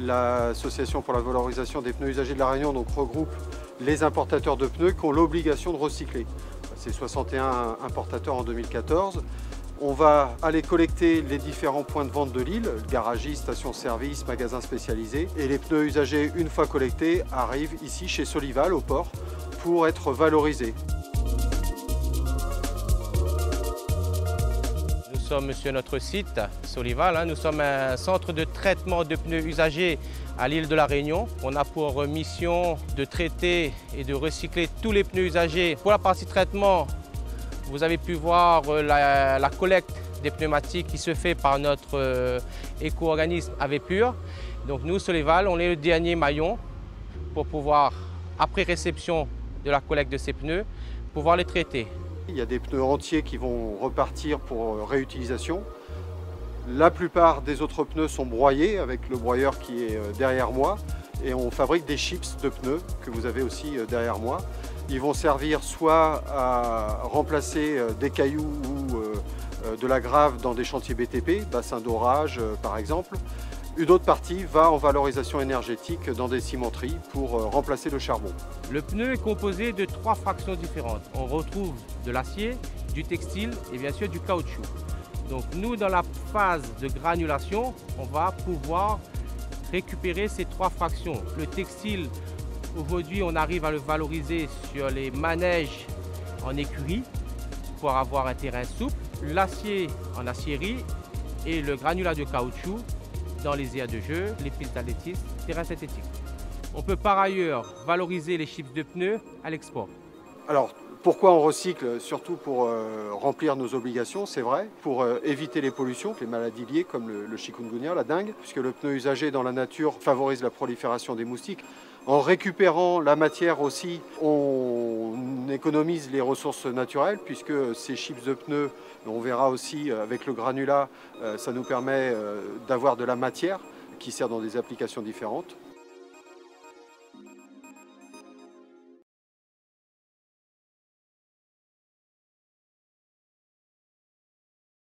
L'association pour la valorisation des pneus usagés de La Réunion donc, regroupe les importateurs de pneus qui ont l'obligation de recycler. C'est 61 importateurs en 2014. On va aller collecter les différents points de vente de l'île, garagistes, stations-service, magasins spécialisés. Et les pneus usagés, une fois collectés, arrivent ici chez Solival, au port, pour être valorisés. Nous sommes sur notre site, Solival. Nous sommes un centre de traitement de pneus usagés à l'île de La Réunion. On a pour mission de traiter et de recycler tous les pneus usagés. Pour la partie traitement, vous avez pu voir la collecte des pneumatiques qui se fait par notre éco-organisme Avepur. Donc nous, Solival, on est le dernier maillon pour pouvoir, après réception de la collecte de ces pneus, pouvoir les traiter. Il y a des pneus entiers qui vont repartir pour réutilisation. La plupart des autres pneus sont broyés avec le broyeur qui est derrière moi et on fabrique des chips de pneus que vous avez aussi derrière moi. Ils vont servir soit à remplacer des cailloux ou de la grave dans des chantiers BTP, bassins d'orage par exemple. Une autre partie va en valorisation énergétique dans des cimenteries pour remplacer le charbon. Le pneu est composé de 3 fractions différentes. On retrouve de l'acier, du textile et bien sûr du caoutchouc. Donc nous, dans la phase de granulation, on va pouvoir récupérer ces 3 fractions. Le textile, aujourd'hui, on arrive à le valoriser sur les manèges en écurie pour avoir un terrain souple. L'acier en aciérie et le granulat de caoutchouc dans les aires de jeu, les pistes d'athlétisme, terrain synthétique. On peut par ailleurs valoriser les chips de pneus à l'export. Alors, pourquoi on recycle? Surtout pour remplir nos obligations, c'est vrai, pour éviter les pollutions, les maladies liées comme le chikungunya, la dengue, puisque le pneu usagé dans la nature favorise la prolifération des moustiques. En récupérant la matière aussi, on économise les ressources naturelles, puisque ces chips de pneus, on verra aussi avec le granulat, ça nous permet d'avoir de la matière qui sert dans des applications différentes.